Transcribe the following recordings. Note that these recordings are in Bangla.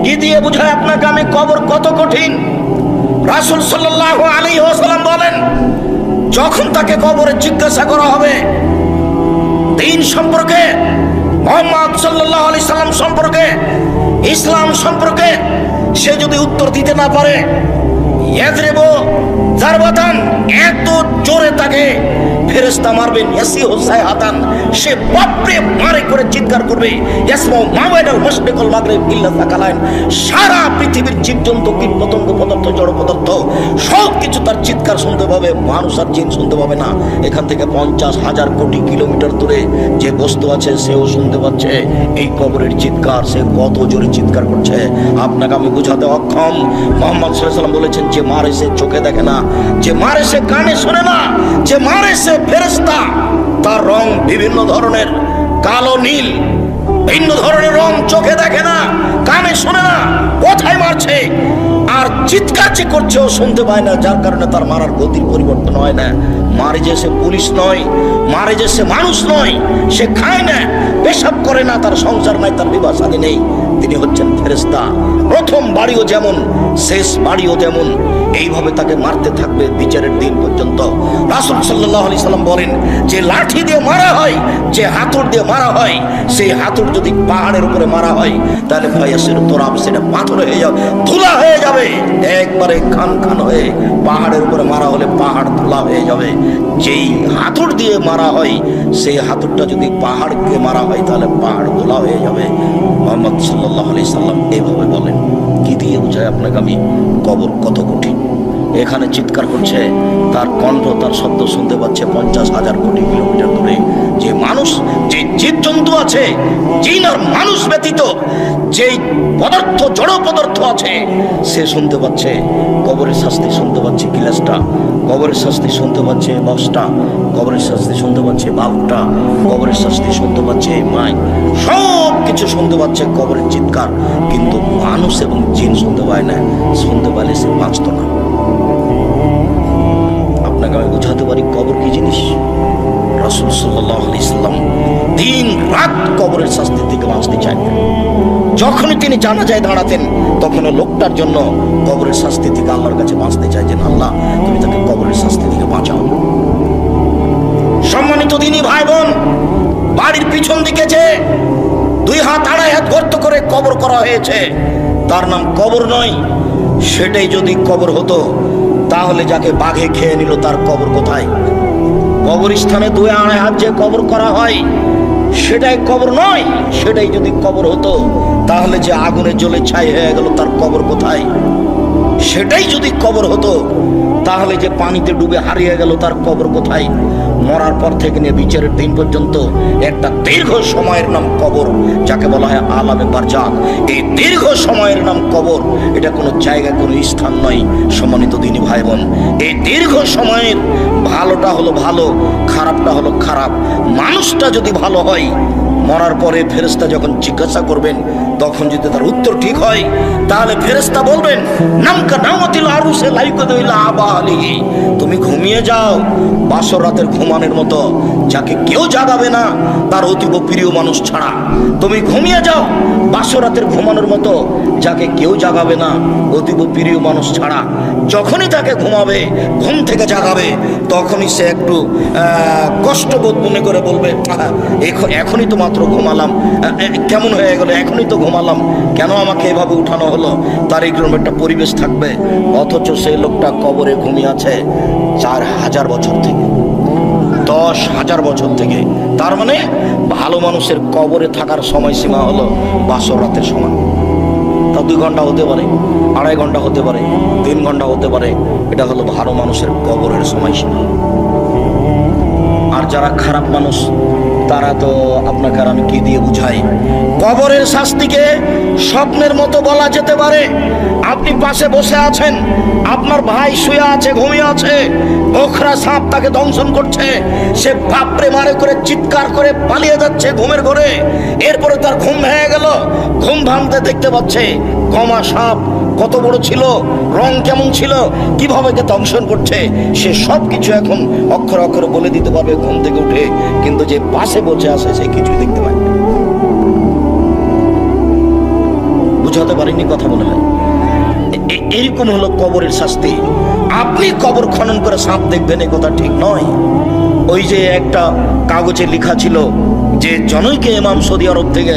কি দিয়ে বুঝায় আপনাকে আমি কবর কত কঠিন? রাসূল সাল্লাল্লাহু আলাইহি ওয়াসাল্লাম বলেন, যখন তাকে কবরে জিজ্ঞাসা করা হবে দ্বীন সম্পর্কে, মুহাম্মদ সাল্লাল্লাহু আলাইহি সাল্লাম সম্পর্কে, ইসলাম সম্পর্কে সে যদি উত্তর দিতে না পারে, ইয়াজরিবু জারবাতান, এত জোরে তাকে ফেরেশতা মারবেন, ইয়াসিহু সাইহাতান, সে বাপরে মারে করে চিৎকার করবে, ইয়াসমাউ মা বাইনাল মাশরিক ওয়াল মাগরিব ইল্লা সাকালাইন, সারা পৃথিবীর জীবজন্তু, কীট পতঙ্গ, পদার্থ, জড় পদার্থ সব কিছু তার চিৎকার শুনতে পাবে, মানুষ আর জিন শুনতে পাবে না। এখান থেকে 50,000 কোটি কিলোমিটার দূরে যে বস্তু আছে সেও শুনতে পাচ্ছে এই কবরের চিৎকার। সে কত জোরে চিৎকার করছে আপনাকে আমি বোঝাতে অক্ষম। মুহাম্মদ সাল্লাল্লাহু আলাইহি ওয়াসাল্লাম বলেছেন, যে মারে সে চোখে দেখে না, যে মারে সে কানে শোনে না, যে মারে সে ফেরেশতা, তার রং বিভিন্ন ধরনের, কালো নীল, ভিন্ন ধরনের রং, চোখে দেখে না, কানে শোনে না, কোথায় মারছে আর চিৎকার যে করছে ও শুনতে পায় না, যার কারণে তার মারার গতির পরিবর্তন হয় না। মারে যে সে পুলিশ নয়, মারে যে সে মানুষ নয়, সে খায় না, পেশাব করে না, তার সংসার নাই, তার বিবাহ শাদী নেই, তিনি হচ্ছেন ফেরেশতা। প্রথম বাড়িও যেমন, শেষ বাড়িও তেমন, এইভাবে তাকে মারতে থাকবে বিচারের দিন পর্যন্ত। রাসূল সাল্লাল্লাহু আলাইহি সাল্লাম বলেন, যে লাঠি দিয়ে মারা হয়, যে হাতুড় দিয়ে মারা হয়, সেই হাতুড় যদি পাহাড়ের উপরে মারা হয় তাহলে ফায়াসির তোরাব, সেটা পাথর হয়ে যাবে, ধুলা হয়ে যাবে, একবারে খান খান হয়ে। পাহাড়ের উপরে মারা হলে পাহাড় ধুলা হয়ে যাবে। যেই হাতুড় দিয়ে মারা হয় সেই হাতুড়টা যদি পাহাড়কে মারা হয় তাহলে পাহাড় ধুলা হয়ে যাবে। মুহাম্মদ সাল্লাল্লাহু আলাইহি সাল্লাম এইভাবে বলেন। কি দিয়ে বোঝায় আপনাকে আমি কবর কত কঠিন? এখানে চিৎকার করছে, তার কণ্ঠ, তার শব্দ শুনতে পাচ্ছে 50,000 কোটি কিলোমিটার দূরে। যে মানুষ, যে জীবজন্তু আছে, জিন আর মানুষ ব্যতীত যে পদার্থ, জড় পদার্থ আছে, সে শুনতে পাচ্ছে কবরের শাস্তি, শুনতে পাচ্ছে গিলাসটা, কবরের শাস্তি শুনতে পাচ্ছে বক্সটা, কবরের শাস্তি শুনতে পাচ্ছে বাল্বটা, কবরের শাস্তি শুনতে পাচ্ছে মাই, সব কিছু শুনতে পাচ্ছে কবরের চিৎকার। কিন্তু মানুষ এবং জিন শুনতে পায় না, শুনতে পারলে সে বাঁচত না। আপনাকে আমি বোঝাতে পারি কবর কি জিনিস। রাসূল সাল্লাল্লাহু আলাইহি সাল্লাম দিন রাত কবরের শাস্তি থেকে বাঁচতে চাইতেন। যখনই তিনি জানাজায় দাঁড়াতেন তখন লোকটার জন্য কবরের শাস্তি থেকে আল্লাহর কাছে বাঁচতে চাইতেন, আল্লাহ তুমি তাকে কবরের শাস্তি থেকে বাঁচাও। সম্মানিত দিনী ভাই বোন, বাড়ির পিছন দিকে যে 2 হাত 2.5 হাত গর্ত করে কবর করা হয়েছে, তার নাম কবর নয়। সেটাই যদি কবর হতো তাহলে যাকে বাঘে খেয়ে নিল তার কবর কোথায়? কবরস্থানে 2-2.5 হাত যে কবর করা হয় সেটাই কবর নয়। সেটাই যদি কবর হতো তাহলে যে আগুনে জ্বলে ছাই হয়ে গেল তার কবর কোথায়? সেটাই যদি কবর হতো তাহলে যে পানিতে ডুবে হারিয়ে গেল তার কবর কোথায়? মরার পর থেকে নিয়ে বিচারের দিন পর্যন্ত একটা দীর্ঘ সময়ের নাম কবর, যাকে বলা হয় আলামে বারজাখ। এই দীর্ঘ সময়ের নাম কবর, এটা কোনো জায়গা, কোনো স্থান নয়। সম্মানিত দিনী ভাই বোন, এই দীর্ঘ সময়ের ভালোটা হলো ভালো, খারাপটা হলো খারাপ। মানুষটা যদি ভালো হয়, মরার পরে ফেরেশতা যখন জিজ্ঞাসা করবেন তখন যদি তার উত্তর ঠিক হয় তাহলে ফেরেশতা বলবেন, নামকা নামাতিল আরুসে লাইকুদুল আবালিহি, তুমি ঘুমিয়ে যাও বাসর রাতের ঘুমানোর মতো, যাকে কেউ জাগাবে না তার অতীব প্রিয় মানুষ ছাড়া। তুমি ঘুমিয়ে যাও বাসর রাতের ঘুমানোর মতো, যাকে কেউ জাগাবে না অতীব প্রিয় মানুষ ছাড়া। যখনই তাকে ঘুমাবে, ঘুম থেকে জাগাবে, তখনই সে একটু কষ্টবোধ মনে করে বলবে, এখনই তো মাত্র ঘুমালাম, কেমন হয়ে গেল, এখনই তো ঘুমালাম, কেন আমাকে এভাবে উঠানো হলো? তার এইরকম একটা পরিবেশ থাকবে। অথচ সেই লোকটা কবরে ঘুমিয়ে আছে 4,000 বছর থেকে, 10,000 বছর থেকে। তার মানে ভালো মানুষের কবরে থাকার সময়সীমা হলো বাসর রাতের সময়। তা 2 ঘন্টা হতে পারে, 2.5 ঘন্টা হতে পারে, 3 ঘন্টা হতে পারে। এটা হলো ভালো মানুষের কবরের সময়সীমা। আর যারা খারাপ মানুষ তারা তো আপনাকে আর আমি কি দিয়ে বুঝাই? কবরের শাস্তিকে স্বপ্নের মতো বলা যেতে পারে। আপনি পাশে বসে আছেন, আপনার ভাই শুয়ে আছে, ঘুমিয়ে আছে, বোখরা সাপ তাকে দংশন করছে, সে বাপরে মারে করে চিৎকার করে পালিয়ে যাচ্ছে ঘুমের ঘরে। এরপরে তার ঘুম ভেঙে গেল, ঘুম ভাঙতে দেখতে পাচ্ছে গমা সাপ কত বড় ছিল, রং কেমন ছিল, কিভাবে কে দংশন করছে, সে সব কিছু এখন অক্ষরে অক্ষরে বলে দিতে পারবে ঘুম থেকে উঠে। কিন্তু যে পাশে বসে আছে সে কিছুই দেখতে পায় না। বুঝাতে পারিনি কথা মনে হয়। এরকম হলো কবরের শাস্তি। আপনি কবর খনন করে সাপ দেখবেন, এ কথা ঠিক নয়। ওই যে একটা কাগজে লেখা ছিল যে জনৈকে ইমাম সৌদি আরব থেকে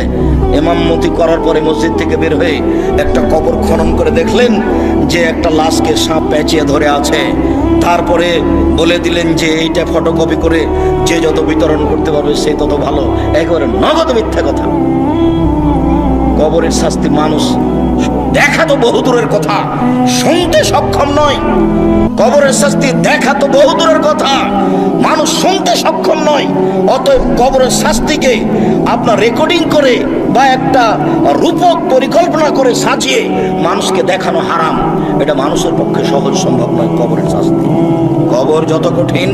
ইমামতি করার পরে মসজিদ থেকে বের হয়ে একটা কবর খনন করে দেখলেন যে একটা লাশকে সাপ পেঁচিয়ে ধরে আছে। তারপরে বলে দিলেন যে এইটা ফটোকপি করে যে যত বিতরণ করতে পারবে সে তত ভালো। একেবারে নগদ মিথ্যা কথা। কবরের শাস্তি মানুষ দেখা তো বহুদূরের কথা, শুনতে সক্ষম নয়। কবরের শাস্তি দেখা তো বহুদূরের কথা, মানুষ শুনতে সক্ষম নয়। অতএব কবরের শাস্তিকে আপনার রেকর্ডিং করে বা একটা রূপক পরিকল্পনা করে সাজিয়ে মানুষকে দেখানো হারাম। এটা মানুষের পক্ষে সহজ সম্ভব নয়। কবরের শাস্তি, কবর যত কঠিন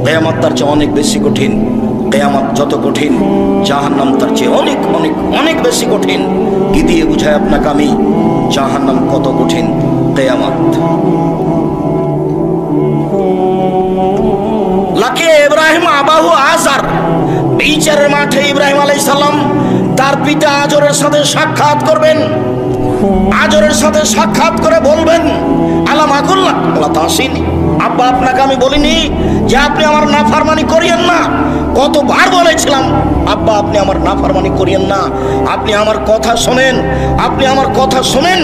কিয়ামত তার চেয়ে অনেক বেশি কঠিন। কিয়ামত যত কঠিন জাহান্নাম তার চেয়ে অনেক অনেক অনেক বেশি কঠিন। কি দিয়ে বুঝায় আপনাকে আমি জাহান্নাম কত কঠিন, কিয়ামত। লাকে ইব্রাহিম আবাহু আজার, বিচারের মাঠে ইব্রাহিম আলাইহিস সালাম তার পিতা আজরের সাথে সাক্ষাৎ করবেন। আজরের সাথে সাক্ষাৎ করে বলবেন আলাম আকুল্লাহ আল্লাহ তাসিনী, আব্বা আপনাকে আমি বলিনি যে আপনি আমার নাফরমানি করিয়েন না? কতবার বলেছিলাম আব্বা আপনি আমার নাফরমানি করিয়েন না, আপনি আমার কথা শোনেন, আপনি আমার কথা শোনেন।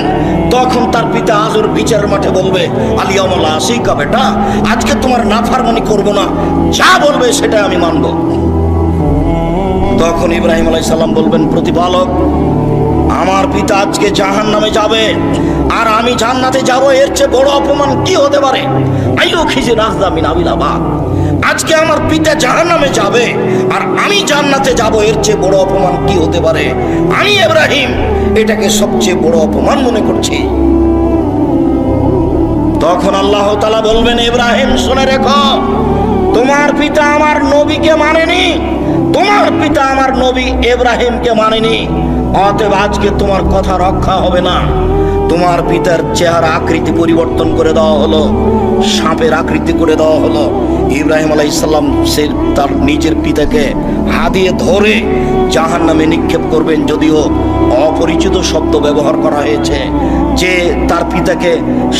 তখন তার পিতা আজর বিচারের মাঠে বলবে আলিয়ামুল আসিকা, বেটা আজকে তোমার নাফরমানি করব না, যা বলবে সেটা আমি মানব। তখন ইব্রাহিম আলাইহিস সালাম বলবেন প্রতিপালক, আমার পিতা আজকে জাহান্নামে যাবে আর আমি জান্নাতে যাব, এর চেয়ে বড় অপমান কি হতে পারে? আইয়ো খিজে রাজদা মিন আবিলাবা, আজকে আমার পিতা জাহান্নামে যাবে আর আমি জান্নাতে যাব, এর চেয়ে বড় অপমান কি হতে পারে? আমি ইব্রাহিম এটাকে সবচেয়ে বড় অপমান মনে করছি। তখন আল্লাহ তাআলা বলবেন ইব্রাহিম শুনে রেখো, তোমার পিতা আমার নবীকে মানেনি, তোমার পিতা আমার নবী ইব্রাহিমকে মানেনি, অতএব আজকে তোমার কথা রক্ষা হবে না। তোমার পিতার চেহারা আকৃতি পরিবর্তন করে দেওয়া হলো, সাপের আকৃতি করে দেওয়া হলো। ইব্রাহিম আলাইহিস সালাম সে তার নিজের পিতাকে হাদিয়ে ধরে জাহান্নামে নিক্ষেপ করবেন। যদিও অপরিচিত শব্দ ব্যবহার করা হয়েছে যে তার পিতাকে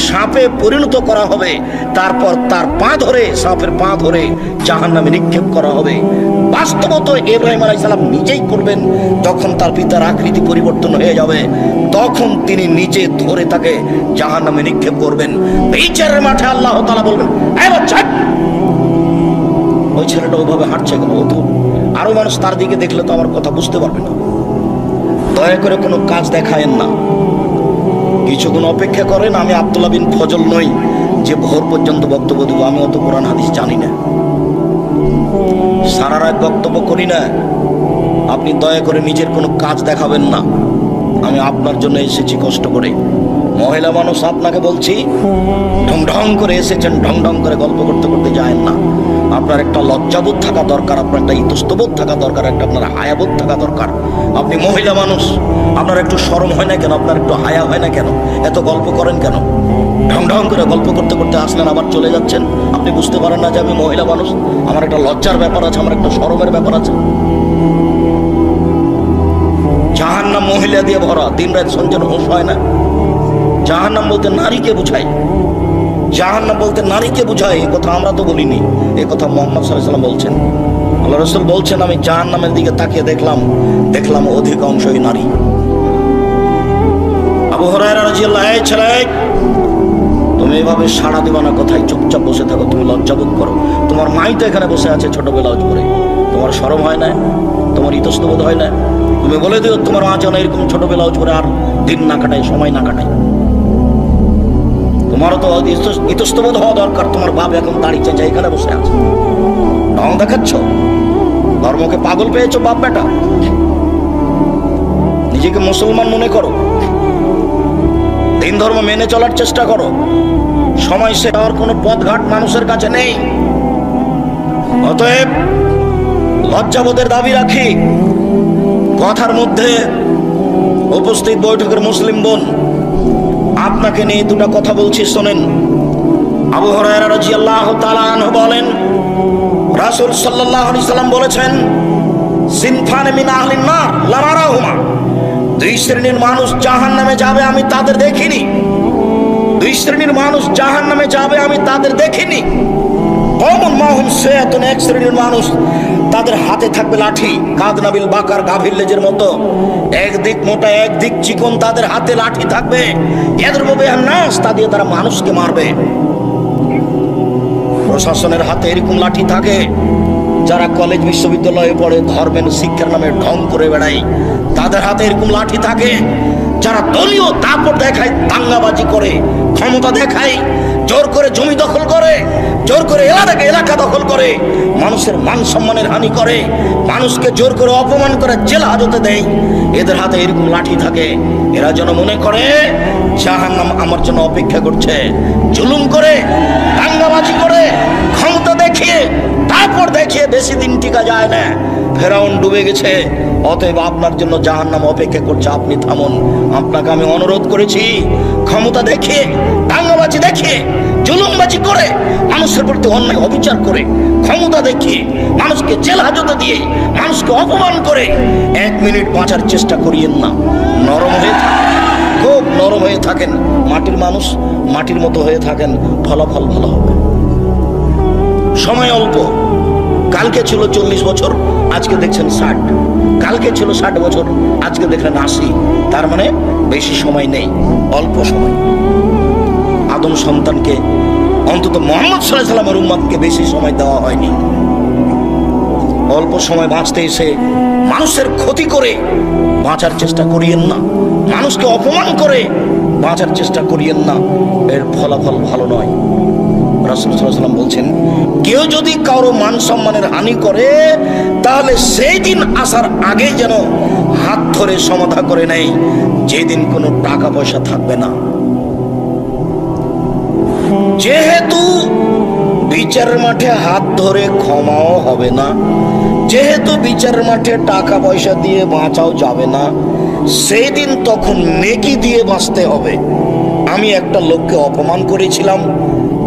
সাপে পরিণত করা হবে, তারপর তার পা ধরে, সাপের পা ধরে জাহান্নামে নিক্ষেপ করা হবে। বাস্তবত ইব্রাহিম আলাইহিস সালাম নিজেই করবেন। যখন তার পিতার আকৃতি পরিবর্তন হয়ে যাবে তখন তিনি নিজে ধরে তাকে জাহান্নামে নিক্ষেপ করবেন। বিচারের মাঠে আল্লাহ তাআলা বলবেন এই বাচ্চা, ওই ছেলেটা ওইভাবে হাঁটছে কেন? ও তো আরো মানুষ তার দিকে দেখলে তো আমার কথা বুঝতে পারবে না। দয়া করে কোনো কাজ দেখায়েন না, কিছুক্ষণ অপেক্ষা করেন। আমি আব্দুল্লাহ বিন ফজল নই যে ভোর পর্যন্ত বক্তব্য দেব। আমি অত কোরআন হাদিস জানি না, সারা রাত বক্তব্য করি না। আপনি দয়া করে নিজের কোনো কাজ দেখাবেন না। আমি আপনার জন্য এসেছি কষ্ট করে। মহিলা মানুষ আপনাকে বলছি, ঢং ঢং করে এসেছেন, ঢং ঢং করে গল্প করতে করতে যায়েন না। আপনার একটা লজ্জাবোধ থাকা দরকার, আপনার একটা ইতস্তবোধ থাকা দরকার, একটা আপনার হায়াবোধ থাকা দরকার। আপনি মহিলা মানুষ, আপনার একটু শরম হয় না কেন? আপনার একটু হায়া হয় না কেন? এত গল্প করেন কেন? ঢং ঢং করে গল্প করতে করতে আসলেন, আবার চলে যাচ্ছেন। আপনি বুঝতে পারেন না যে আমি মহিলা মানুষ, আমার একটা লজ্জার ব্যাপার আছে, আমার একটা শরমের ব্যাপার আছে। জাহান্নাম মহিলা দিয়ে ভরা, দিন রাত সঞ্জন হোশ হয় না। জাহান্নাম বলতে নারীকে বুঝায়, জাহান্নাম বলতে নারীকে বুঝায়। এ কথা আমরা তো বলিনি, এ কথা মুহাম্মদ সাল্লাল্লাহু আলাইহি ওয়াসাল্লাম বলছেন। আল্লাহ রাসূল বলছেন আমি জাহান্নামের দিকে তাকিয়ে দেখলাম অধিকাংশই নারী। আবু হুরায়রা রাদিয়াল্লাহু আনহু, ছেলে তুমি এভাবে সাড়া দিবা না কথায়, চুপচাপ বসে থাকো, তুমি লজ্জাবোধ করো। তোমার মাই তো এখানে বসে আছে ছোট ব্লাউজ পরে, তোমার শরম হয় না? তোমার ইতস্তবোধ হয় না? তুমি বলে দিও তোমার মা যেন এরকম ছোট ব্লাউজ পরে আর দিন না কাটায়, সময় না কাটায়। তোমারও তো ইতস্তবোধ হওয়া দরকার। তোমার বাপ এখন দাঁড়িয়ে চেঁচে এখানে বসে আছে, ঢং দেখাচ্ছ, ধর্মকে পাগল পেয়েছো বাপ বেটা। নিজেকে মুসলমান মনে করো, দিন ধর্ম মেনে চলার চেষ্টা করো। সময় সে আর কোনো পথঘাট মানুষের কাছে নেই। অতএব লজ্জাবোধের দাবি রাখি। কথার মধ্যে উপস্থিত বৈঠকের মুসলিম বোন, আপনাকে নিয়ে দুটো কথা বলছি, শোনেন। আবু হুরায়রা রাদিয়াল্লাহু তাআলা আনহু বলেন রাসূল সাল্লাল্লাহু আলাইহি সাল্লাম বলেছেন সিনফান মিন আহলিন নার লা নারাহুমা, দুই শ্রেণীর মানুষ জাহান্নামে যাবে, আমি তাদের দেখিনি। দুই শ্রেণীর মানুষ জাহান্নামে যাবে, আমি তাদের দেখিনি। কমন মাহুম সেয়াতুন, এক শ্রেণীর মানুষ তাদের হাতে থাকবে লাঠি, কাদনাবিল বাকার, গাভীর লেজের মতো, একদিক মোটা একদিক চিকন, তাদের হাতে লাঠি থাকবে। এদের ভাবে নাস, তা দিয়ে তারা মানুষকে মারবে। প্রশাসনের হাতে এরকম লাঠি থাকে। যারা কলেজ বিশ্ববিদ্যালয়ে পড়ে ধর্মের শিক্ষার নামে ঢং করে বেড়ায়, তাদের হাতে এরকম লাঠি থাকে। যারা দলীয় দাপট দেখায়, দাঙ্গাবাজি করে, ক্ষমতা দেখায়, জোর করে জমি দখল করে, জোর করে এলাকা দখল করে, মানুষের মান সম্মানের হানি করে, মানুষকে জোর করে অপমান করে জেল হাজতে দেয়, এদের হাতে এরকম লাঠি থাকে। এরা যেন মনে করে জাহান্নাম আমার জন্য অপেক্ষা করছে। জুলুম করে, দাঙ্গাবাজি করে, ক্ষমতা দেখিয়ে, তারপর দেখিয়ে বেশি দিন টিকা যায় না। ফেরাউন ডুবে গেছে, অতএব আপনার জন্য জাহান্নাম অপেক্ষা করছে, আপনি থামুন। আপনাকে আমি অনুরোধ করেছি, ক্ষমতা দেখিয়ে, দাঙ্গাবাজি দেখিয়ে, জুলুমবাজি করে, মানুষের প্রতি অন্যায় অবিচার করে, ক্ষমতা দেখিয়ে, মানুষকে জেল হাজতে দিয়ে, মানুষকে অপমান করে 1 মিনিট বাঁচার চেষ্টা করিয়েন না। নরম হয়ে থাকেন, খুব নরম হয়ে থাকেন। মাটির মানুষ, মাটির মতো হয়ে থাকেন, ফলাফল ভালো হবে। সময় অল্প। কালকে ছিল 40 বছর, আজকে দেখছেন 60। কালকে ছিল 60 বছর, আজকে দেখলেন 80। তার মানে বেশি সময় নেই, অল্প সময়। আদম সন্তানকে, অন্তত মুহাম্মদ সাল্লাল্লাহু আলাইহি ওয়াসাল্লামের উম্মতকে বেশি সময় দেওয়া হয়নি। অল্প সময় বাঁচতে এসে মানুষের ক্ষতি করে বাঁচার চেষ্টা করিয়েন না, মানুষকে অপমান করে বাঁচার চেষ্টা করিয়েন না, এর ফলাফল ভালো নয়। রাসূল সাল্লাল্লাহু আলাইহি ওয়াসাল্লাম বলছেন, কেউ যদি কারো মান সম্মানের হানি করে, তাহলে সেই দিন আসার আগে যেন হাত ধরে সমাধা করে নেয়, যেদিন কোনো টাকা পয়সা থাকবে না। যেহেতু বিচারের মাঠে হাত ধরে ক্ষমাও হবে না, যেহেতু বিচারের মাঠে টাকা পয়সা দিয়ে বাঁচাও যাবে না, সেই দিন তখন নেকি দিয়ে বাঁচতে হবে। আমি একটা লোককে অপমান করেছিলাম,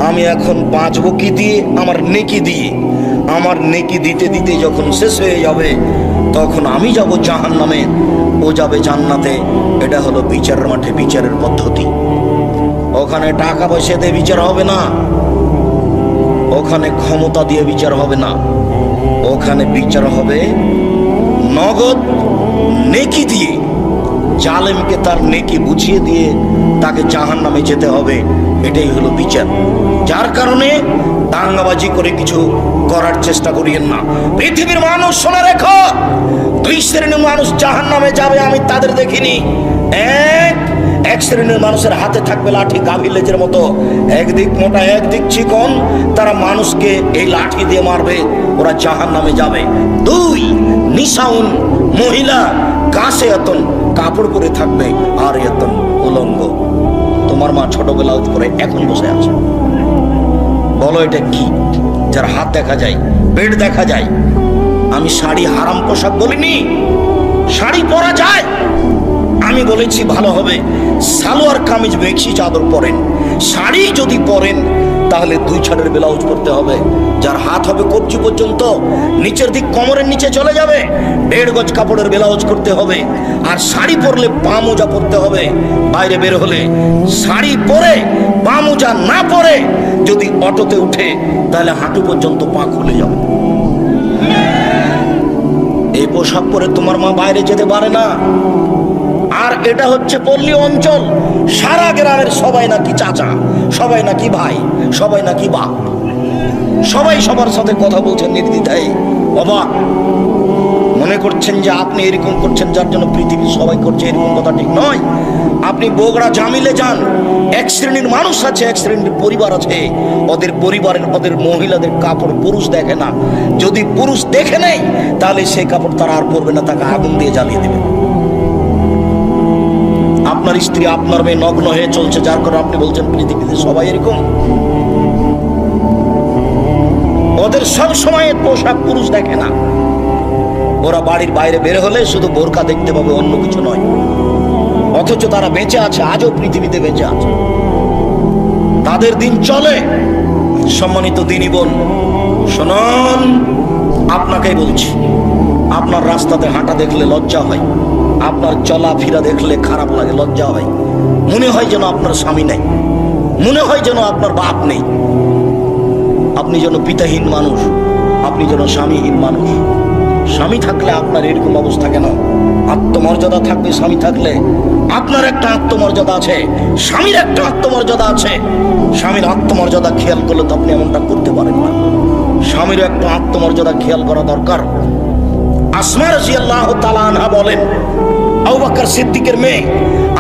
আমি এখন বাঁচবো কি দিয়ে? আমার নেকি দিয়ে। আমার নেকি দিতে দিতে যখন শেষ হয়ে যাবে, তখন আমি যাব জাহান্নামে, ও যাবে জান্নাতে। এটা হলো বিচারের মাঠে বিচারের পদ্ধতি। ওখানে টাকা পয়সা দিয়ে বিচার হবে না, ওখানে ক্ষমতা দিয়ে বিচার হবে না, ওখানে বিচার হবে নগদ নেকি দিয়ে। জালেমকে তার নেকি বুঝিয়ে দিয়ে তাকে জাহান্নামে যেতে হবে, এটাই হলো বিচার। যার কারণে দাঙ্গাবাজি করে কিছু করার চেষ্টা করিয়েন না। পৃথিবীর মানুষ শুনে রেখো, 2 শ্রেণীর মানুষ জাহান্নামে যাবে, আমি তাদের দেখিনি। এক শ্রেণীর মানুষের হাতে থাকবে লাঠি, গাভীর লেজের মতো, একদিক মোটা একদিক চিকন, তারা মানুষকে এই লাঠি দিয়ে মারবে, ওরা জাহান্নামে যাবে। 2 নিসাউন, মহিলা, কাছে এতন, কাপড় পরে থাকবে, আর এতন উলঙ্গ। তোমার মা ছোটবেলা পরে এখন বসে আছে, বলো এটা কি? যার হাত দেখা যায়, পেট দেখা যায়। আমি শাড়ি হারাম পোশাক বলিনি, শাড়ি পরা যায়। আমি বলেছি ভালো হবে সালোয়ার কামিজ বেশি চাদর পরেন। শাড়ি যদি পরেন তাহলে 2 ছাড়ের ব্লাউজ পরতে হবে, যার হাত হবে কবজি পর্যন্ত, নিচের দিক কোমরের নিচে চলে যাবে, 1.5 গজ কাপড়ের ব্লাউজ করতে হবে। আর শাড়ি পরলে পা মোজা পরতে হবে। বাইরে বের হলে শাড়ি পরে পা মোজা না পরে যদি অটোতে উঠে, তাহলে হাঁটু পর্যন্ত পা খুলে যাবে। এই পোশাক পরে তোমার মা বাইরে যেতে পারে না। আর এটা হচ্ছে পল্লী অঞ্চল, সারা গ্রামের সবাই নাকি চাচা, সবাই নাকি ভাই, সবাই নাকি বাপ, সবাই সবার সাথে কথা বলছেন নির্দ্বিধায়। অবাক মনে করছেন যে আপনি এরকম করছেন যার জন্য পৃথিবীর সবাই করছে, এরকম কথা ঠিক নয়। আপনি বগুড়া জামিলে যান, 1 শ্রেণীর মানুষ আছে, 1 শ্রেণীর পরিবার আছে, ওদের পরিবারের, ওদের মহিলাদের কাপড় পুরুষ দেখে না। যদি পুরুষ দেখে নেয়, তাহলে সেই কাপড় তারা আর পরবে না, তাকে আগুন দিয়ে জ্বালিয়ে দেবে। আপনার স্ত্রী, আপনার মেয়ে নগ্ন হয়ে চলছে, যার কারণে আপনি বলছেন পৃথিবীতে সবাই এরকম। ওদের সব সময় পোশাক পুরুষ দেখে না। ওরা বাড়ির বাইরে বের হলে শুধু বোরকা দেখতে পাবে, অন্য কিছু নয়। অথচ তারা বেঁচে আছে, আজও পৃথিবীতে বেঁচে আছে, তাদের দিন চলে। সম্মানিত দিনী বোন শুনুন, আপনাকেই বলছি, আপনার রাস্তাতে হাঁটা দেখলে লজ্জা হয়। আপনার চলাফেরা দেখলে খারাপ লাগে, লজ্জা হয়, মনে হয় যেন আপনার স্বামী নেই, মনে হয় যেন আপনার বাপ নেই, আপনি যেন পিতাহীন মানুষ, আপনি যেন স্বামীহীন মানুষ। স্বামী থাকলে আপনার এরকম অবস্থা কেন? আত্মমর্যাদা থাকবে স্বামী থাকলে। আপনার একটা আত্মমর্যাদা আছে, স্বামীর একটা আত্মমর্যাদা আছে। স্বামীর আত্মমর্যাদা খেয়াল করলে তো আপনি এমনটা করতে পারেন না। স্বামীর একটা আত্মমর্যাদা খেয়াল করা দরকার। আসমা রাদিয়াল্লাহু তাআলা আনহা বলেন, আবু বকর সিদ্দিকের মেয়ে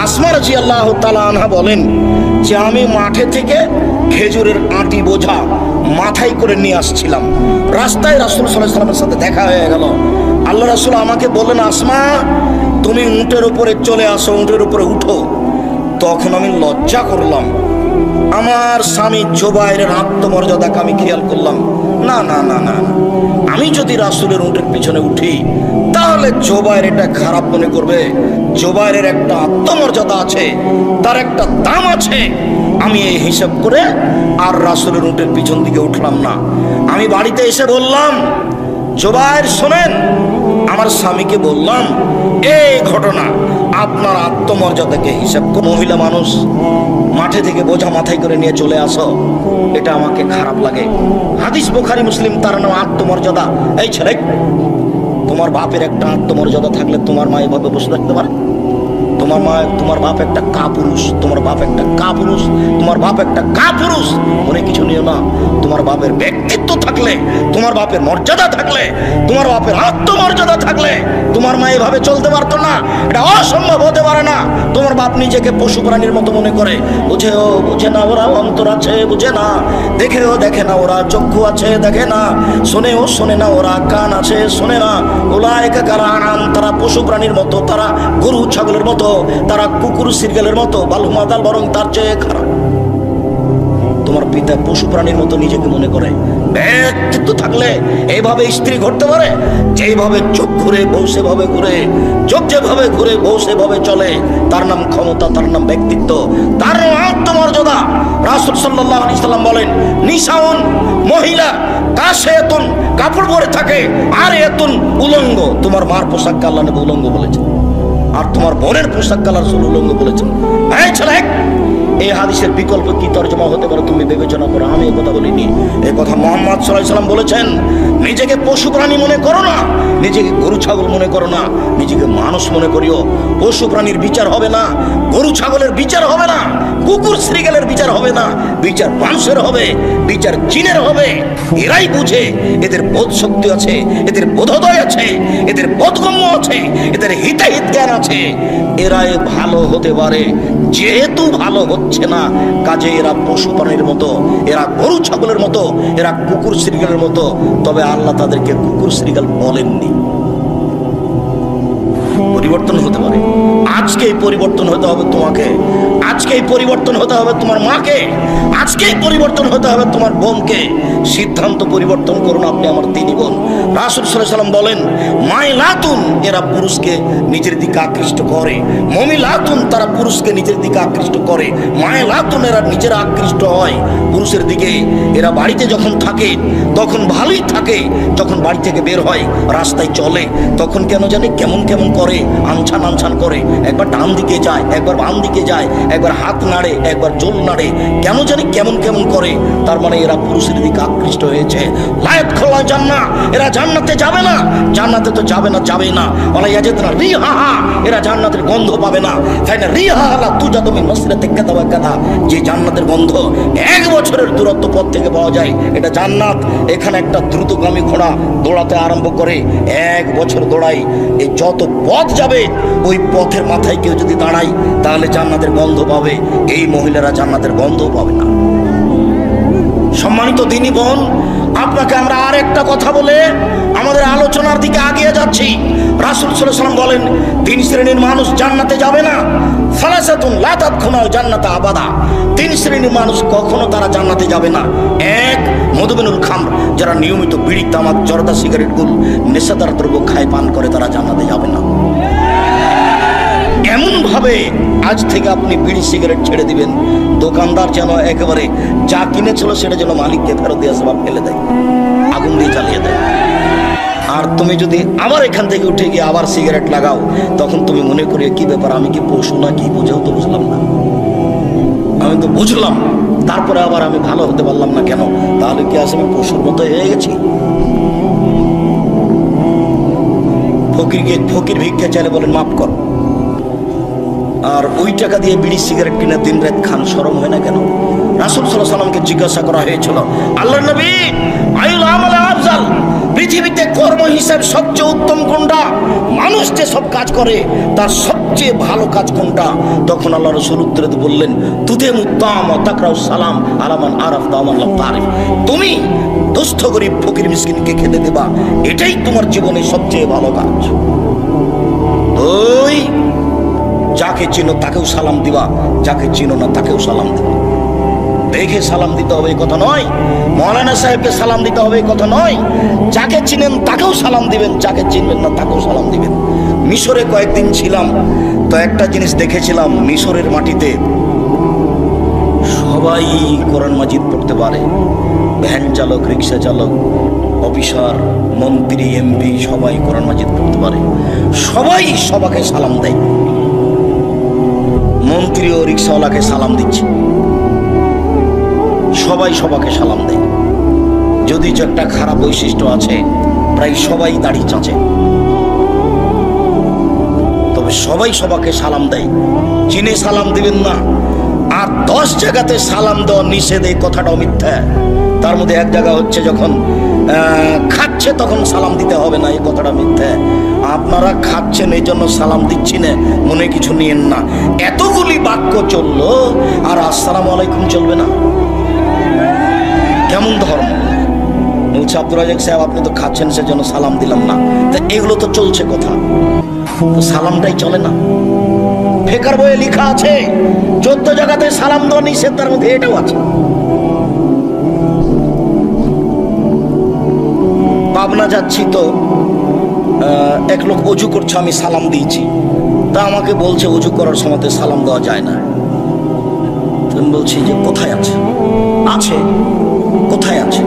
আসমা রাদিয়াল্লাহু তাআলা আনহা বলেন যে আমি মাঠে থেকে খেজুরের আটি বোঝা মাথায় করে নিয়ে আসছিলাম। রাস্তায় রাসূল সাল্লাল্লাহু আলাইহি ওয়াসাল্লামের সাথে দেখা হয়ে গেল। আল্লাহ রাসূল আমাকে বললেন, আসমা তুমি উটের উপরে চলে আসো, উটের উপরে উঠো। তখন আমি লজ্জা করলাম। আমার স্বামী জুবাইরের আত্মমর্যাদাকে আমি খেয়াল করলাম, না না না না, আমি যদি রাসূলের উটের পিছনে উঠি তাহলে জুবাইর এটা খারাপ মনে করবে। জুবাইরের একটা আত্মমর্যাদা আছে, তার একটা দাম আছে। আমি এই হিসাব করে আর রাসূলের উটের পিছন দিকে উঠলাম না। আমি বাড়িতে এসে বললাম, জুবাইর শোনেন, আমার স্বামীকে বললাম এই ঘটনা, আপনার আত্মমর্যাদাকে হিসাব করে মহিলা মানুষ মাঠে থেকে বোঝা মাথায় করে নিয়ে চলে আসো, এটা আমাকে খারাপ লাগে। হাদিস বুখারী মুসলিম, তার নাম আত্মমর্যাদা। এই ছেলে, তোমার বাপের একটা আত্মমর্যাদা থাকলে তোমার মা এভাবে বসে থাকতে পারে? তোমার বাপ একটা কাপুরুষ, তোমার বাপ একটা কাপুরুষ, তোমার বাপ একটা কাপুরুষ মনে কিছু নিও না। তোমার বাপের ব্যক্তিত্ব থাকলে, তোমার বাপের মর্যাদা থাকলে, তোমার বাপের আত্মমর্যাদা থাকলে তোমার মা এভাবে চলতে পারতো না। এটা অসম্ভব হতে পারে না। তোমার বাপ নিজেকে পশু প্রাণীর মতো মনে করে। বুঝে না ওরা অন্তর আছে, বুঝে না। দেখে না ওরা চক্ষু আছে, দেখে না। শোনে না ওরা কান আছে, শোনে না। উলাইকা কাল আনাম, তারা পশু প্রাণীর মতো, তারা গরু ছাগলের মতো, তারা কুকুর শৃগালের মতো, বালহুমাদাল, বরং তার চেয়ে খারাপ। তোমার পিতা পশু প্রাণীর মতো নিজেকে মনে করে। ব্যক্তিত্ব থাকলে এইভাবে স্ত্রী ঘুরতে পারে? যেভাবে চোখ ঘুরে বউ সেভাবে ঘুরে, চোখ যেভাবে ঘুরে বউ সেভাবে চলে। তার নাম ক্ষমতা, তার নাম ব্যক্তিত্ব, তার নাম আত্মমর্যাদা। রাসূল সাল্লাল্লাহু আলাইহি সাল্লাম বলেন, নিসাউন, মহিলা কাশিয়াতুন, কাপড় পরে থাকে, আর এতুন, উলঙ্গ। তোমার মার পোশাককে আল্লাহ নবী উলঙ্গ বলেছেন, আর তোমার বোনের পোশাককে আল্লাহ রাসূল উলঙ্গ বলেছেন। এই ছেলে, এই হাদিসের বিকল্প কি তরজমা হতে পারে তুমি বিবেচনা করো। আমি এই কথা বলিনি, এই কথা মুহাম্মদ সাল্লাল্লাহু আলাইহি সাল্লাম বলেছেন। নিজেকে পশু প্রাণী মনে করো না, নিজেকে গরু ছাগল মনে করো না, নিজেকে মানুষ মনে করিও। পশু প্রাণীর বিচার হবে না, গরু ছাগলের বিচার হবে না, কুকুর শৃগালের বিচার হবে না। বিচার মানুষের হবে, বিচার জিনের হবে। এরাই বুঝে, এদের বোধ শক্তি আছে, এদের বোধোদয় আছে, এদের বোধগম্য আছে, এদের হিতাহিত জ্ঞান আছে। এরাই ভালো হতে পারে। যেহেতু ভালো হচ্ছে না, কাজে এরা পশু প্রাণীর মতো, এরা গরু ছাগলের মতো, এরা কুকুর শৃগালের মতো। তবে আল্লাহ তাদেরকে কুকুর শৃগাল বলেননি। পরিবর্তন হতে পারে। আজকেই পরিবর্তন হতে হবে তোমাকে, আজকেই পরিবর্তন হতে হবে তোমার মাকে, আজকেই পরিবর্তন হতে হবে তোমার বোনকে। সিদ্ধান্ত পরিবর্তন করুন। আপনি আমার দিনী বোন। রাসূল সাল্লাল্লাহু আলাইহি সাল্লাম বলেন, মাইলাতুন, এরা পুরুষকে নিজের দিকে আকৃষ্ট করে। মমিলাতুন, তারা পুরুষকে নিজের দিকে আকৃষ্ট করে। মাইলাতুন, এরা নিজেরা আকৃষ্ট হয় পুরুষের দিকে। এরা বাড়িতে যখন থাকে তখন ভালোই থাকে, যখন বাড়ি থেকে বের হয় রাস্তায় চলে তখন কেন জানি কেমন কেমন করে, আনছান করে। একবার ডান দিকে যায়, একবার বাম দিকে যায়, একবার হাত নাড়ে, একবার চোল নাড়ে, কেন জানি কেমন কেমন করে। তার মানে এরা পুরুষের দিকে আকৃষ্ট হয়েছে। লায়াত খোলা জান্নাত, এরা জান্নাতে যাবে না। জান্নাতে তো যাবে না, যাবে না। ওলা ইয়াজিদনা রিহা, এরা জান্নাতের গন্ধ পাবে না। ফাইনা রিহা লা তুজাদু মিন মাসরিতি কাদা ওয়া কাদা, যে জান্নাতের গন্ধ 1 বছরের দূরত্ব পথ থেকে পাওয়া যায়, এটা জান্নাত। এখানে একটা দ্রুতগামী ঘোড়া দৌড়াতে আরম্ভ করে 1 বছর দৌড়াই, এই যত পথ যাবে ওই পথের মাথায় কেউ যদি দাঁড়ায় তাহলে জান্নাতের গন্ধ পাবে। এই মহিলারা জান্নাতের গন্ধও পাবে না। সম্মানিত দিনী বোন, আপনাকে আমরা আর একটা কথা বলে আমাদের আলোচনার দিকে এগিয়ে যাচ্ছি। রাসূল সাল্লাল্লাহু আলাইহি ওয়াসাল্লাম বলেন, 3 শ্রেণীর মানুষ জান্নাতে যাবে না। সালাসাতুন লা তাদখুলুল জান্নাতা আবাদা, 3 শ্রেণীর মানুষ কখনো তারা জান্নাতে যাবে না। 1, মদমিনুল খামর, যারা নিয়মিত বিড়ি, তামাক, জর্দা, সিগারেট, গুল, নেশাদার দ্রব্য খায়, পান করে, তারা জান্নাতে যাবে না। এমন ভাবে আজ থেকে আপনি বিড়ি সিগারেট ছেড়ে দিবেন, দোকানদার যেন একেবারে যা কিনেছিল সেটা যেন মালিককে ফেরত দিয়ে আসে বা ফেলে দেয়, আগুন দিয়ে জ্বালিয়ে দেয়। আর তুমি যদি আবার এখান থেকে উঠে গিয়ে আবার সিগারেট লাগাও, তখন তুমি মনে করি কি ব্যাপার, আমি কি পশু না কি, বুঝেও তো বুঝলাম না। আমি তো বুঝলাম, তারপরে আবার আমি ভালো হতে পারলাম না কেন? তাহলে কি আছে আমি পশুর মতো হয়ে গেছি? ফকির ভিক্ষা চাইলে বলেন মাফ কর, আর ওই টাকা দিয়ে বিড়ি সিগারেট কিনে দিন রাত খান, শরম হয় না কেন? রাসূল সাল্লাল্লাহু আলাইহি সাল্লামকে জিজ্ঞাসা করা হয়েছিল, আল্লাহর নবী আইউল আমাল আফজাল, পৃথিবীতে কর্ম হিসাব সবচেয়ে উত্তম কোনটা? মানুষ যে সব কাজ করে তার সবচেয়ে ভালো কাজ কোনটা? তখন আল্লাহ রাসূল উত্তরে বললেন, তুতে মুত্তাম ওয়া তাকরাউস সালাম আলা মান আরাফতা ওয়া মান লাম তারিফ, তুমি দুস্থ গরীব ফকির মিসকিনকে খেতে দেবা, এটাই তোমার জীবনের সবচেয়ে ভালো কাজ। ওই যাকে চিনো তাকেও সালাম দিবা, যাকে চিনো না তাকেও সালাম দিবা। দেখে সালাম দিতে হবে এই কথা নয়, মৌলানা সাহেবকে সালাম দিতে হবে এই কথা নয়, যাকে চিনেন তাকেও সালাম দিবেন, যাকে চিনবেন না তাকেও সালাম দিবেন। মিশরে কয়েকদিন ছিলাম, তো একটা জিনিস দেখেছিলাম, মিশরের মাটিতে সবাই কোরআন মাজিদ পড়তে পারে, ভ্যান চালক, রিক্সা চালক, অফিসার, মন্ত্রী, এমপি সবাই কোরআন মাজিদ পড়তে পারে, সবাই সবাইকে সালাম দেয়। মন্ত্রী ও রিক্সাওয়ালাকে সালাম দিচ্ছে, সবাই সবাইকে সালাম দেয়। যদি একটা খারাপ বৈশিষ্ট্য আছে, প্রায় সবাই দাড়ি চাঁচে, তবে সবাই সবাইকে সালাম দেয়। চিনে সালাম দিবেন না। আর 10 জায়গাতে সালাম দেওয়া নিষেধ, এই কথাটাও মিথ্যা। তার মধ্যে এক জায়গা হচ্ছে যখন খাচ্ছে তখন সালাম দিতে হবে না, এই কথাটা মিথ্যা। আপনারা খাচ্ছেন এই জন্য সালাম দিচ্ছি না, মনে কিছু নিয়েন না। এতগুলি বাক্য চললো আর আসসালামু আলাইকুম চলবে না? কেমন ধর্ম? বলছে আব্দুর রাজাক সাহেব আপনি তো খাচ্ছেন সেজন্য সালাম দিলাম না। তা এগুলো তো চলছে কথা, তো সালামটাই চলে না। ফেকার বইয়ে লেখা আছে 14 জায়গাতে সালাম দেওয়া নিষেধ, তার মধ্যে এটাও আছে। পাবনা যাচ্ছি তো এক লোক অজু করছে, আমি সালাম দিয়েছি, তা আমাকে বলছে অজু করার সময় সালাম দেওয়া যায় না। আমি বলছি যে কোথায় আছে? আছে। কোথায় আছে?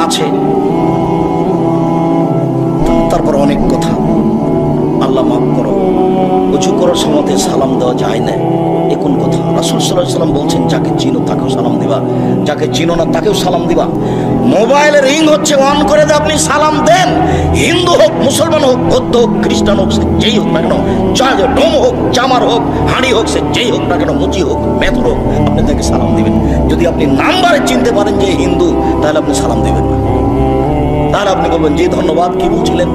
আছে। তারপর অনেক কথা, আল্লাহ মাফ করো, অজু করার সময় সালাম দেওয়া যায় না, এ কোন কথা? রাসূল সাল্লাল্লাহু আলাইহি ওয়াসাল্লাম বলছেন যাকে চিনো তাকেও সালাম দিবা, যাকে চিনো না তাকেও সালাম দিবা। মোবাইলের রিং হচ্ছে, অন করে দিয়ে আপনি সালাম দেন। হিন্দু হোক, মুসলমান হোক, বৌদ্ধ হোক, খ্রিস্টান হোক, সে যেই হোক না কেন, ডোম হোক, চামার হোক, হাঁড়ি হোক, সে যেই হোক না কেন, মুচি হোক, মেথর হোক, আপনি তাকে সালাম দিবেন। যদি আপনি নাম্বারে চিনতে পারেন যে হিন্দু, তাহলে আপনি সালাম দিবেন না। তাহলে আপনি বলবেন জি ধন্যবাদ, কি বলছিলেন।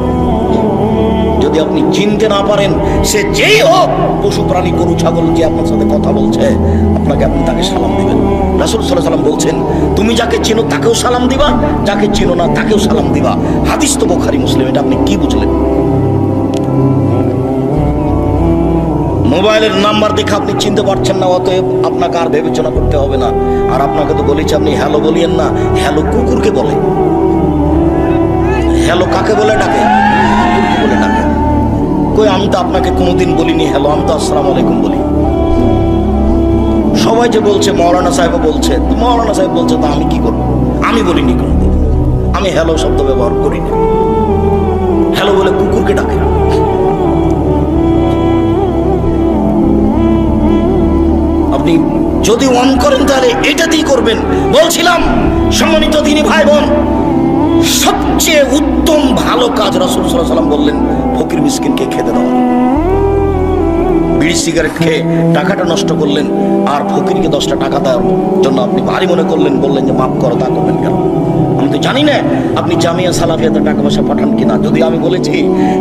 যদি আপনি চিনতে না পারেন, সে যেই হোক, পশু প্রাণী, গরু ছাগল, যে আপনার সাথে কথা বলছে, আপনি তাকে সালাম দিবেন। রাসূল সাল্লাল্লাহু আলাইহি ওয়াসাল্লাম বলছেন তুমি যাকে চিনো তাকেও সালাম দিবা, যাকে চিনো না তাকেও সালাম দিবা। হাদিস তো বুখারী মুসলিম, এটা আপনি কি বুঝলেন? মোবাইলের নাম্বার দেখে আপনি চিনতে পারছেন না, অতএব আপনাকে আর বিবেচনা করতে হবে না। আর আপনাকে তো বলেছি আপনি হ্যালো বলিয়েন না, হ্যালো কুকুরকে বলে। হ্যালো কাকে বলে ডাকে? কুকুরকে বলে ডাকে। কই আমি তো আপনাকে কোনোদিন বলিনি হ্যালো, আমি তো আসসালামু আলাইকুম বলি। সবাই যে বলছে মৌলানা সাহেব বলছে, তো মৌলানা সাহেব বলছে, তো আমি কি করবো? আমি বলিনি কোনোদিন, আমি হ্যালো শব্দ ব্যবহার করি না। হ্যালো বলে কুকুরকে ডাকে। আপনি যদি অন করেন তাহলে এটাতেই করবেন। বলছিলাম সম্মানিত দিনী ভাই বোন, সবচেয়ে উত্তম ভালো কাজ রাসূল সাল্লাল্লাহু আলাইহি ওয়াসাল্লাম বললেন ফকির মিসকিনকে খেতে দেওয়া। বিড়ি সিগারেট খেয়ে টাকাটা নষ্ট করলেন, আর ফকিরকে 10টা টাকা দেওয়ার জন্য আপনি ভারী মনে করলেন, বললেন যে মাফ করো, তা করবেন কেন? আমি তো জানি না আপনি জামিয়া সালাফিয়াতে টাকা পয়সা পাঠান কিনা। যদি আমি বলেছি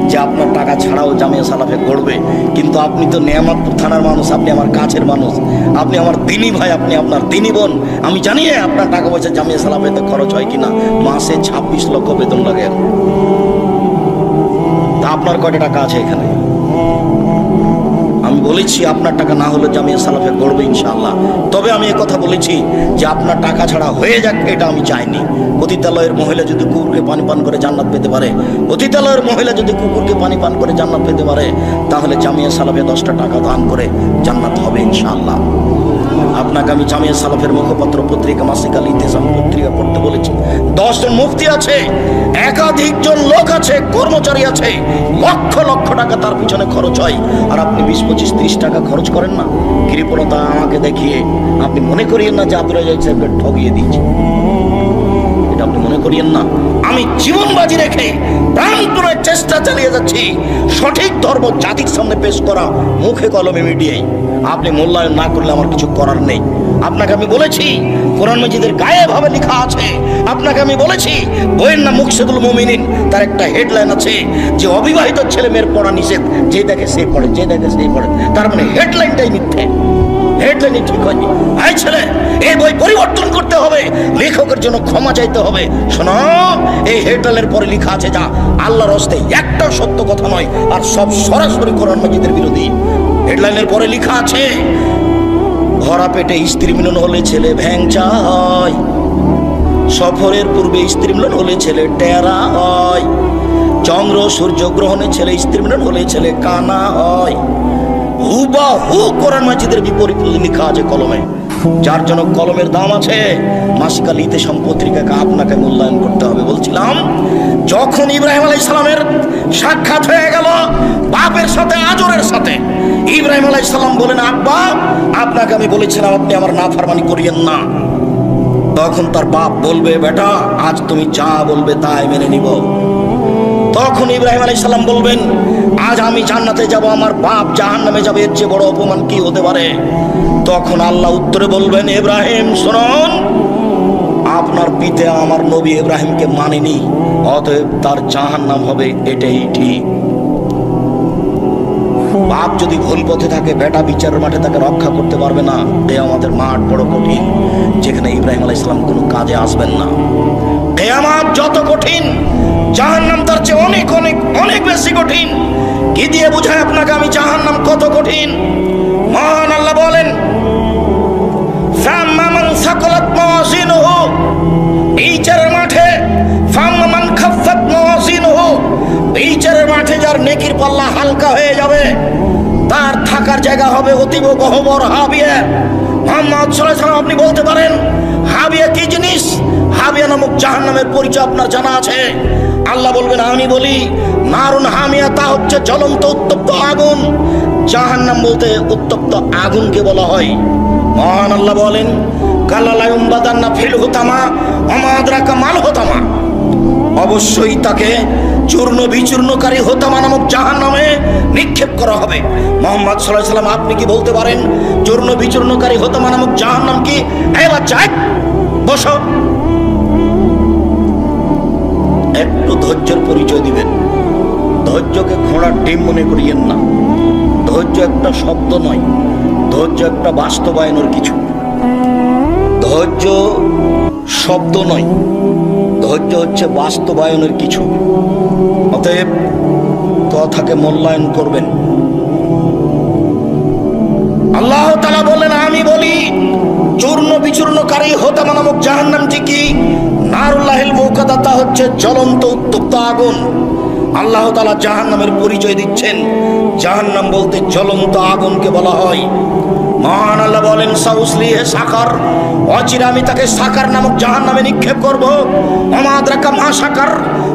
যে আপনার টাকা ছাড়াও জামিয়া সালাফিয়া গড়বে, কিন্তু আপনি তো নেয়ামতপুর থানার মানুষ, আপনি আমার কাছের মানুষ, আপনি আমার দিনী ভাই, আপনি আপনার দিনী বোন, আমি জানি না আপনার টাকা পয়সা জামিয়া সালাফিয়াতে খরচ হয় কিনা। মাসে 26 লক্ষ বেতন লাগে, তা আপনার কয়টা টাকা আছে এখানে? আমি বলেছি আপনার টাকা না হলে জামিয়া সালাফিয়া গড়বে ইনশাআল্লাহ। তবে আমি কথা বলেছি যে আপনার টাকা ছাড়া হয়ে যাক, এটা আমি চাইনি। পতিতালয়ের মহিলা যদি কুকুরকে পানি পান করে জান্নাত পেতে পারে, পতিতালয়ের মহিলা যদি কুকুরকে পানি পান করে জান্নাত পেতে পারে, তাহলে জামিয়া সালাফিয়া 10টা টাকা দান করে জান্নাত হবে ইনশাআল্লাহ। আপনাকে আমি জামিয়া সালাফের মুখপত্র পত্রিকা মাসিক আল ইতিসাম পত্রিকা পড়তে বলেছি। 10 জন মুফতি আছে, একাধিক জন লোক আছে, কর্মচারী আছে, লক্ষ লক্ষ টাকা তার পিছনে খরচ হয়, আর আপনি 20, 25, 30 টাকা খরচ করেন না। কৃপণতা আমাকে দেখিয়ে আপনি মনে করিয়েন না যে আব্দুল রাজ্জাক সাহেবকে ঠগিয়ে দিয়েছে, এটা আপনি মনে করিয়েন না। আমি জীবন বাজি রেখে প্রাণপণে চেষ্টা চালিয়ে যাচ্ছি সঠিক ধর্ম জাতির সামনে পেশ করা, মুখে কলমে মিডিয়ায়। আপনি মূল্যায়ন না করলে আমার কিছু করার নেই। আপনাকে আমি বলেছি কোরআন মাজিদের গায়ে ভাবে লেখা আছে। আপনাকে আমি বলেছি বইয়ের নাম মুকসিদুল মুমিনিন, তার একটা হেডলাইন আছে যে অবিবাহিত ছেলে মেয়ের পড়া নিষেধ, যে দেখে সে পড়ে, যে দেখে সেই পড়ে। তার মানে হেডলাইনটাই মিথ্যে, হেডলাইনই ঠিক হয়নি। আই ছেলে, এই বই পরিবর্তন করতে হবে, লেখকের জন্য ক্ষমা চাইতে হবে। শোনো, এই হেডলাইনের পরে লেখা আছে যা আল্লাহর হস্তে একটা সত্য কথা নয়, আর সব সরাসরি কোরআন মাজিদের বিরোধী। হেডলাইনের পরে লেখা আছে ভরা পেটে স্ত্রী মিলন হলে ছেলে ভ্যাংচা হয়, সফরের পূর্বে স্ত্রী মিলন হলে ছেলে টেরা হয়, চন্দ্র সূর্য গ্রহণে ছেলে স্ত্রী মিলন হলে ছেলে কানা হয়। হুবাহু কোরআন মাজিদের বিপরীত লেখা আছে কলমে। যার জন্য কলমের দাম আছে। মাসিক আল ইতিসাম পত্রিকাকে আপনাকে মূল্যায়ন করতে হবে। বলছিলাম যখন ইব্রাহিম আলাইহিস সালামের সাক্ষাৎ হয়ে গেল বাপের সাথে, আজরের সাথে, ইব্রাহিম আলাইহিস সালাম বলেন, আব্বা আপনাকে আমি বলেছিলাম আপনি আমার নাফরমানি করিয়েন না। তখন তার বাপ বলবে, বেটা আজ তুমি যা বলবে তাই মেনে নিব। তখন ইব্রাহিম আলাইহিস সালাম বলবেন, আজ আমি জান্নাতে যাব, আমার বাপ জাহান্নামে যাবে, এর চেয়ে বড় অপমান কি হতে পারে? তখন আল্লাহ উত্তরে বলবেন, ইব্রাহিম শুনুন, আপনার পিতা আমার নবী ইব্রাহিমকে মানেনি, অতএব তার জাহান্নাম হবে, এটাই ঠিক। বাপ যদি ভুল পথে থাকে, বেটা বিচারের মাঠে তাকে রক্ষা করতে পারবে না। কিয়ামতের মাঠ বড় কঠিন, যেখানে ইব্রাহিম আলাইহিস সালাম কোনো কাজে আসবেন না। কিয়ামত যত কঠিন, জাহান্নাম তার চেয়ে অনেক অনেক অনেক বেশি কঠিন। কি দিয়ে বুঝায় আপনাকে আমি জাহান্নাম কত কঠিন? মহান আল্লাহ বলেন, ফাম্মা মান সাকালাত মাওয়াজিনুহু, বিচারের মাঠে, ফাম্মা মান খাফফাত মাওয়াজিনুহু, বিচারের মাঠে যার নেকির পাল্লা হালকা হয়ে যাবে, তার থাকার জায়গা হবে অতীব গহ্বর হাবিয়া। মুহাম্মদ সাল্লাল্লাহু আলাইহি ওয়াসাল্লাম আপনি বলতে পারেন হাবিয়া কি জিনিস? হাবিয়া নামক জাহান্নামের পরিচয় আপনার জানা আছে? আল্লাহ বলবেন, আমি বলি নারুন হামিয়া, তা হচ্ছে জ্বলন্ত উত্তপ্ত আগুন। জাহান্নাম বলতে উত্তপ্ত আগুনকে বলা হয়। মহান আল্লাহ বলেন, কাল্লা লা ইউমবাদান্না ফিল হুতামা ওয়া মা আদরাকা মাল হুতামা, অবশ্যই তাকে চূর্ণ বিচূর্ণকারী হুতামা নামক জাহান্নামে নিক্ষেপ করা হবে। মুহাম্মদ সাল্লাল্লাহু আলাইহি ওয়াসাল্লাম আপনি কি বলতে পারেন চূর্ণ বিচূর্ণকারী হুতামা নামক জাহান্নাম কি? এই বাচ্চা বসো, একটু ধৈর্যের পরিচয় দিবেন। ধৈর্যকে ঘোড়ার ডিম মনে করিয়েন না। ধৈর্য একটা শব্দ নয়, ধৈর্য একটা বাস্তবায়নের কিছু। ধৈর্য শব্দ নয়, ধৈর্য হচ্ছে বাস্তবায়নের কিছু। অতএব কথাকে মূল্যায়ন করবেন। আল্লাহ তাআলা বলেন, আমি বলি চূর্ণ বিচূর্ণকারী হুতামা নামক জাহান্নামটি কি? নারুল্লাহিল মুকাদ্দা, তা হচ্ছে জ্বলন্ত উত্তপ্ত আগুন। আল্লাহ তাআলা জাহান্নামের পরিচয় দিচ্ছেন। জাহান্নাম বলতে জ্বলন্ত আগুনকে বলা হয়। মহান আল্লাহ বলেন, সাউসলিহে সাকার, অচিরে আমি তাকে সাকার নামক জাহান্নামে নিক্ষেপ করব। ওমা আদরাকা মা সাকার,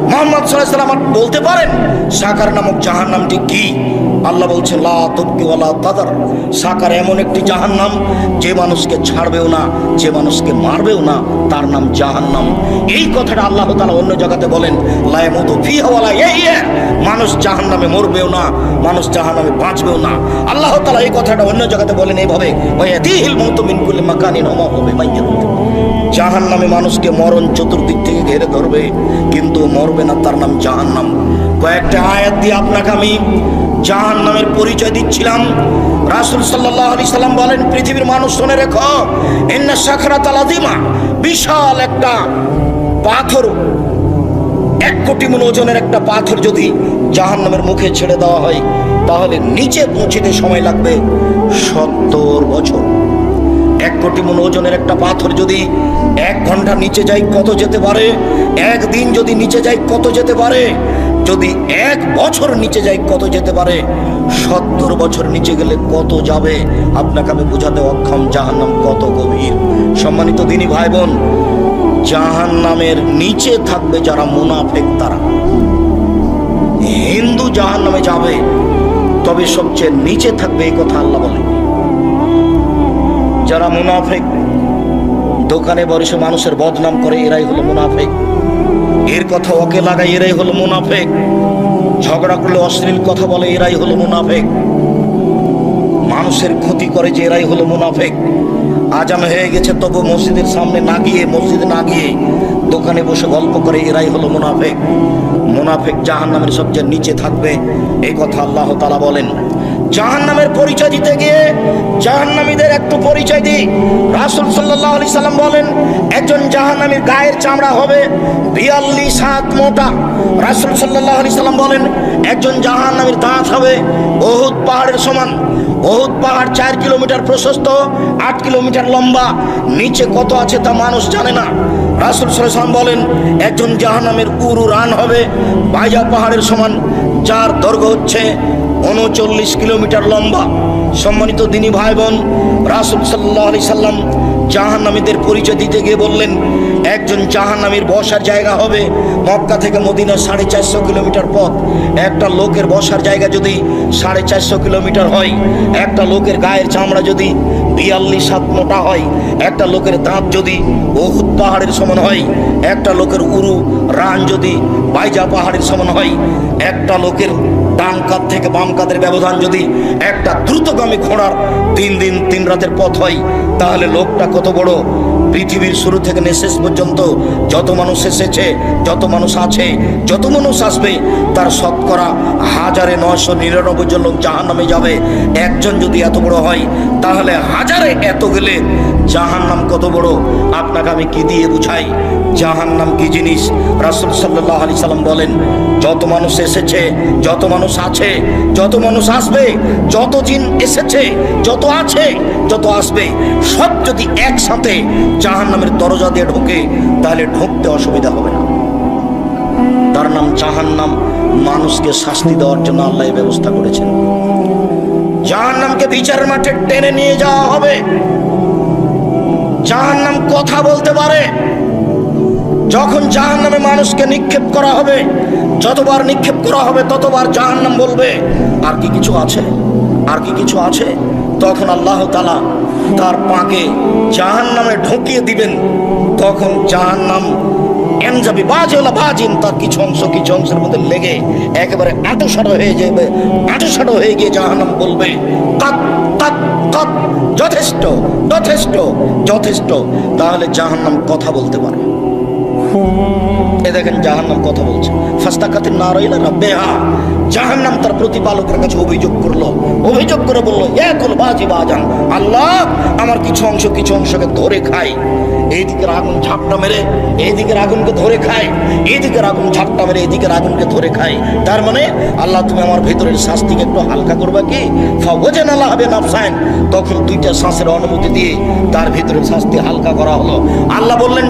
মুহাম্মদ সাল্লাল্লাহু আলাইহি ওয়াসাল্লাম বলতে পারেন সাকার নামক জাহান্নামটি কি? আল্লাহ বলছেন, লা তুবকি ওয়ালা তাদার, সাকার এমন একটি জাহান্নাম যে মানুষকে ছাড়বেও না, যে মানুষকে মারবেও না, তার নাম জাহান্নাম। এই কথাটা আল্লাহ তাআলা অন্য জায়গাতে বলেন, লা ইয়ামুতু ফিহা ওয়ালা ইয়াহইয়া, মানুষ জাহান্নামে মরবেও না, মানুষ জাহান্নামে বাঁচবেও না। আল্লাহ তাআলা এই কথাটা অন্য জায়গাতে বলেন এইভাবে, ওয়ায়াতিহিল মাউতু মিন কুল্লি মাকানিন ওয়া মা হুয়া বিমাইয়িত, জাহান্নামে মানুষকে মরণ চতুর্দিক থেকে ঘিরে ধরবে, কিন্তু মরবে না, তার নাম জাহান্নাম। কয়েকটা আয়াত দিয়ে আপনাকে আমি জাহান্নামের পরিচয় দিচ্ছিলাম। রাসূল সাল্লাল্লাহু আলাইহি সাল্লাম বলেন, পৃথিবীর মানুষ শুনে রেখো, ইন্না সাকরাতাল আযীমা, বিশাল একটা পাথর, 1 কোটি মণ ওজনের একটা পাথর যদি জাহান্নামের মুখে ছেড়ে দেওয়া হয়, তাহলে নিচে পৌঁছতে সময় লাগবে 70 বছর। 1 কোটি মণ ওজনের একটা পাথর যদি 1 ঘন্টা নিচে যায় কত যেতে পারে? 1 দিন যদি নিচে যায় কত যেতে পারে? যদি 1 বছর নিচে যায় কত যেতে পারে, 70 বছর নিচে গেলে কত যাবে আপনাকে আমি বোঝাতে অক্ষম জাহান্নাম কত গভীর। সম্মানিত দিনী ভাই বোন, জাহান্নামের নিচে থাকবে যারা মুনাফিক, তারা। হিন্দু জাহান্নামে যাবে, তবে সবচেয়ে নিচে থাকবে এই কথা আল্লাহ বলেন। যারা মুনাফিক, দোকানে বসে মানুষের বদনাম করে, এরাই হলো মুনাফিক। এর কথা ওকে লাগায়, এরাই হলো মুনাফিক। ঝগড়া করলে অশ্লীল কথা বলে, এরাই হলো মুনাফিক। মানুষের ক্ষতি করে, যে এরাই হলো মুনাফিক। আজান হয়ে গেছে তবু মসজিদের সামনে না গিয়ে, মসজিদে না গিয়ে দোকানে বসে গল্প করে, এরাই হলো মুনাফিক। মুনাফিক জাহান্নামের সবচেয়ে নিচে থাকবে, এই কথা আল্লাহ তাআলা বলেন। জাহান্নামের পরিচয় দিতে গিয়ে জাহান্নামীদের একটু পরিচয় দিই। রাসূল সাল্লাল্লাহু আলাইহি সাল্লাম বলেন, একজন জাহান্নামীর গায়ের চামড়া হবে 42 হাত মোটা। রাসূল সাল্লাল্লাহু আলাইহি সাল্লাম বলেন, একজন জাহান্নামীর দাঁত হবে উহুদ পাহাড়ের সমান। উহুদ পাহাড় 4 কিলোমিটার প্রশস্ত, 8 কিলোমিটার লম্বা। নিচে কত আছে তা মানুষ জানে না। রাসূল সাল্লাল্লাহু আলাইহি সাল্লাম বলেন, একজন জাহান্নামের উরু রান হবে বাইজা পাহাড়ের সমান, যার দৈর্ঘ্য হচ্ছে 39 কিলোমিটার লম্বা। সম্মানিত দিনী ভাই বোন, রাসূল সাল্লাল্লাহু আলাইহি সাল্লাম জাহান্নামীদের পরিচয় দিতে গিয়ে বললেন, একজন জাহান্নামীর বসার জায়গা হবে মক্কা থেকে মদিনা 450 কিলোমিটার পথ। একটা লোকের বসার জায়গা যদি 450 কিলোমিটার হয়, একটা লোকের গায়ের চামড়া যদি 42 হাত মোটা হয়, একটা লোকের দাঁত যদি উহুদ পাহাড়ের সমান হয়, একটা লোকের উরু রান যদি বাইজা পাহাড়ের সমান হয়, একটা লোকের ডান কাঁধ থেকে বাম কাঁধের ব্যবধান যদি একটা দ্রুতগামী ঘোড়ার 3 দিন 3 রাতের পথ হয়, তাহলে লোকটা কত বড়। পৃথিবীর শুরু থেকে শেষ পর্যন্ত যত মানুষ এসেছে, যত মানুষ আছে, যত মানুষ আসবে, তার শতকরা 1999 জন লোক জাহান্নামে যাবে। একজন যদি এত বড় হয়, তাহলে হাজারে এত গেলে জাহান্নাম কত বড়। আপনাকে আমি কি দিয়ে বুঝাই জাহান্নাম কি জিনিস? রাসূল সাল্লাল্লাহু আলাইহি সাল্লাম বলেন, যত মানুষ এসেছে, যত মানুষ আছে, যত মানুষ আসবে, যত জিন এসেছে, যত আছে, যত আসবে, সব যদি একসাথে জাহান্নামের দরজা দিয়ে ঢোকে, তাহলে ঢুকতে অসুবিধা হবে না। তার নাম জাহান্নাম। মানুষকে শাস্তি দেওয়ার জন্য আল্লাহ এই ব্যবস্থা করেছেন। জাহান্নামকে বিচারের মাঠে টেনে নিয়ে যাওয়া হবে। জাহান্নাম কথা বলতে পারে। যখন জাহান্নামে মানুষকে নিক্ষেপ করা হবে, যতবার নিক্ষেপ করা হবে ততবার জাহান্নাম বলবে, আর কি কিছু আছে, আর কি কিছু আছে। তখন আল্লাহ তাআলা তার পাকে জাহান্নামে ঢুকিয়ে দিবেন। তখন জাহান্নাম এনজাবি বাজেলা বাজিন, তার কিছু অংশের মধ্যে লেগে একেবারে আঁটুসাঁটো হয়ে যাবে। আঁটুসাঁটো হয়ে গিয়ে জাহান্নাম বলবে, কাত কাত কাত, যথেষ্ট যথেষ্ট যথেষ্ট। তাহলে জাহান্নাম কথা বলতে পারে। এ দেখেন জাহান্নাম কথা বলছে। ফাস্তাকাতিন নার ইলা রাব্বিহা, জাহান্নাম তার প্রতিপালকের কাছে অভিযোগ করলো। অভিযোগ করে বলল, ইয়াকুল বাজি বাজান, আল্লাহ আমার কিছু অংশকে ধরে খায়। এইদিকের আগুন ঝাপটা মেরে এইদিকের আগুনকে ধরে খায়, এইদিকের আগুন ঝাপটা মেরে এইদিকের আগুনকে ধরে খায়। তার মানে আল্লাহ তুমি আমার ভেতরের শাস্তিকে একটু হালকা করবা কি? ফাওয়াজান আল্লাহ হবে নাফসাইন, তখন 2টা শ্বাসের অনুমতি দিয়ে তার ভেতরের শাস্তি হালকা করা হলো। আল্লাহ বললেন,